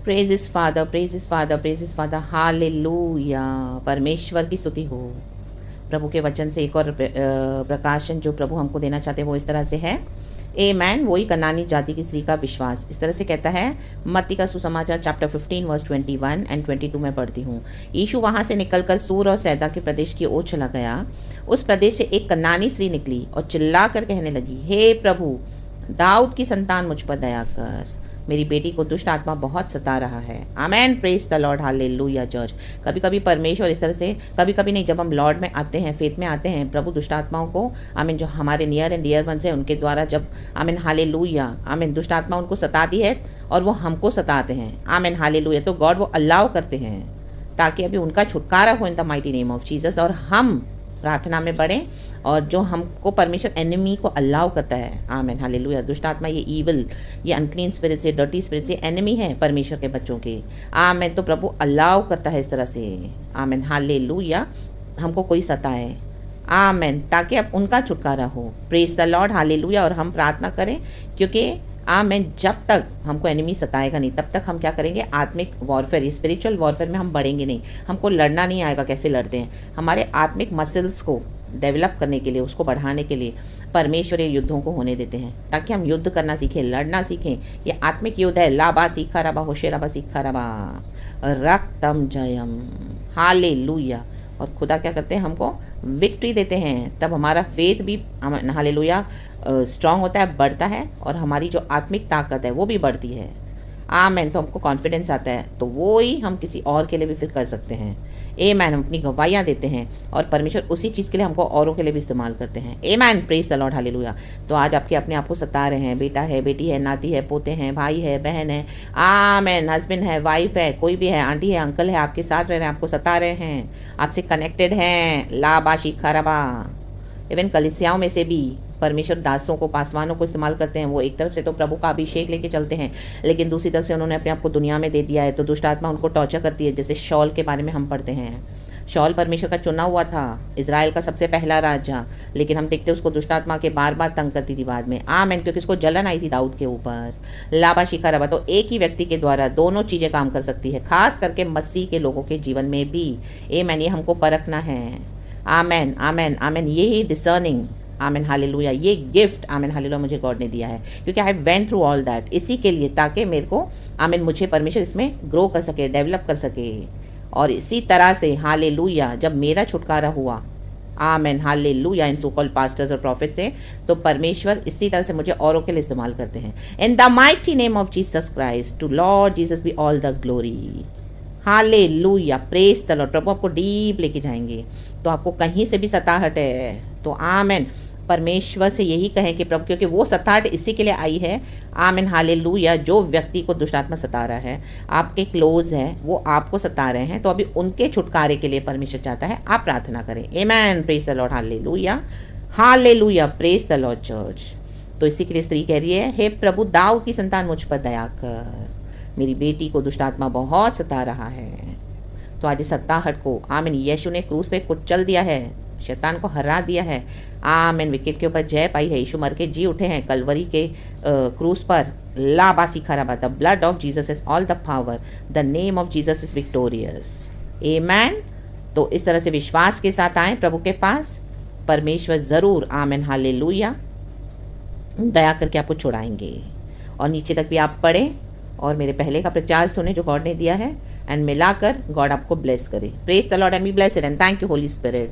Praise is father, praise is father, praise is father, hallelujah. परमेश्वर की स्तुति हो। प्रभु के वचन से एक और प्रकाशन जो प्रभु हमको देना चाहते हैं वो इस तरह से है। ए मैन, वही कनानी जाति की स्त्री का विश्वास। इस तरह से कहता है मत्ती का सुसमाचार चैप्टर 15 वर्स 21 एंड 22 में पढ़ती हूँ। यीशु वहाँ से निकलकर सूर और सैदा के प्रदेश की ओर चला गया। उस प्रदेश से एक कनानी स्त्री निकली और चिल्ला कर कहने लगी, हे प्रभु, दाऊद की संतान मुझ पर दया कर, मेरी बेटी को दुष्ट आत्मा बहुत सता रहा है। Amen, praise the Lord, hallelujah church. कभी कभी परमेश्वर इस तरह से, कभी कभी नहीं, जब हम लॉर्ड में आते हैं, फेथ में आते हैं, प्रभु दुष्ट आत्माओं को, आमीन, जो हमारे नियर एंड डियर वंस हैं उनके द्वारा जब, आमीन हालेलुया, आमीन, दुष्ट आत्मा उनको सताती है और वो हमको सताते हैं, आमीन हालेलुया, तो गॉड वो अलाउ करते हैं ताकि अभी उनका छुटकारा हो इन the mighty name of Jesus, और हम प्रार्थना में बढ़ें। और जो हमको परमेश्वर एनिमी को अलाउ करता है, आमेन हालेलुया, दुष्ट आत्मा, ये ईविल, ये अनक्लीन स्पिरिट से, डर्टी स्पिरिट से एनिमी है परमेश्वर के बच्चों के, आमेन, तो प्रभु अलाउ करता है इस तरह से, आमेन हालेलुया, हमको कोई सताए, आमेन, ताकि अब उनका छुटकारा हो। Praise the Lord, hallelujah. और हम प्रार्थना करें, क्योंकि आमेन, जब तक हमको एनिमी सताएगा नहीं तब तक हम क्या करेंगे, आत्मिक वॉरफेयर, स्पिरिचुअल वॉरफेयर में हम बढ़ेंगे नहीं, हमको लड़ना नहीं आएगा। कैसे लड़ते हैं, हमारे आत्मिक मसल्स को डेवलप करने के लिए, उसको बढ़ाने के लिए परमेश्वर ये युद्धों को होने देते हैं ताकि हम युद्ध करना सीखें, लड़ना सीखें। ये आत्मिक युद्ध है। लाबा सीखा रबा होशे रबा सीखा रबा रक्तम जयम, हालेलुया। और खुदा क्या करते हैं, हमको विक्ट्री देते हैं, तब हमारा फेथ भी, हालेलुया, स्ट्रांग होता है, बढ़ता है, और हमारी जो आत्मिक ताकत है वो भी बढ़ती है, आमेन, तो हमको कॉन्फिडेंस आता है, तो वो ही हम किसी और के लिए भी फिर कर सकते हैं। ए मैन, हम अपनी गवाहियाँ देते हैं और परमेश्वर उसी चीज़ के लिए हमको औरों के लिए भी इस्तेमाल करते हैं। A man, praise the Lord, hallelujah. तो आज आपके अपने आप को सता रहे हैं, बेटा है, बेटी है, नाती है, पोते हैं, भाई है, बहन है, आमेन, हस्बैंड है, वाइफ है, कोई भी है, आंटी है, अंकल है, आपके साथ रह रहे हैं, आपको सता रहे हैं, आपसे कनेक्टेड हैं, लाबा शिखा रबा। इवन कलीसियाओं में से भी परमेश्वर दासों को, पासवानों को इस्तेमाल करते हैं। वो एक तरफ से तो प्रभु का अभिषेक लेके चलते हैं, लेकिन दूसरी तरफ से उन्होंने अपने आप को दुनिया में दे दिया है, तो दुष्ट आत्मा उनको टॉर्चर करती है। जैसे शॉल के बारे में हम पढ़ते हैं, शॉल परमेश्वर का चुना हुआ था, इजराइल का सबसे पहला राजा, लेकिन हम देखते उसको दुष्ट आत्मा के बार बार तंग करती थी बाद में, आमेन, क्योंकि उसको जलन आई थी दाऊद के ऊपर। लाबा शिखा रबा। तो एक ही व्यक्ति के द्वारा दोनों चीज़ें काम कर सकती है, खास करके मसीह के लोगों के जीवन में भी। ए मैन, ये हमको परखना है, आमेन आमेन आमेन, ये ही डिसर्निंग, आमेन हालेलुया, ये गिफ्ट, आमेन हालेलुया, मुझे गॉड ने दिया है, क्योंकि I went through all that, इसी के लिए, ताकि मेरे को, आमेन, मुझे परमेश्वर इसमें ग्रो कर सके, डेवलप कर सके। और इसी तरह से हालेलुया, जब मेरा छुटकारा हुआ, आमेन हालेलुया, इन सो कॉल्ड पास्टर्स और प्रॉफिट से, तो परमेश्वर इसी तरह से मुझे औरों के लिए इस्तेमाल करते हैं। In the mighty name of Jesus Christ, to Lord Jesus be all the glory, hallelujah, praise the Lord. प्रभु आपको डीप लेके जाएंगे, तो आपको कहीं से भी सताहट है तो आमेन, परमेश्वर से यही कहें कि प्रभु, क्योंकि वो सताहट इसी के लिए आई है, आमेन हालेलुया, जो व्यक्ति को दुष्ट आत्मा सता रहा है, आपके क्लोज है, वो आपको सता रहे हैं, तो अभी उनके छुटकारे के लिए परमेश्वर चाहता है आप प्रार्थना करें। Amen, praise the Lord, hallelujah, hallelujah, praise the Lord church. तो इसी के लिए स्त्री कह रही है, हे प्रभु, दाऊद की संतान मुझ पर दया कर, मेरी बेटी को दुष्ट आत्मा बहुत सता रहा है। तो आज इस सताहट को, आमीन, यीशु ने क्रूस पे कुचल दिया है, शैतान को हरा दिया है, आमीन, विकेट के ऊपर जय पाई है, यीशु मर के जी उठे हैं कलवरी के क्रूस पर, लाबा सीखा रबा, the blood of Jesus is all the power, the name of Jesus is victorious. Amen. तो इस तरह से विश्वास के साथ आए प्रभु के पास, परमेश्वर ज़रूर, आमीन हालेलुया, दया करके आपको छुड़ाएंगे। और नीचे तक भी आप पढ़ें और मेरे पहले का प्रचार सुने जो गॉड ने दिया है, एंड मिलाकर गॉड आपको ब्लेस करे। Praise the Lord and be blessed and thank you Holi spirit.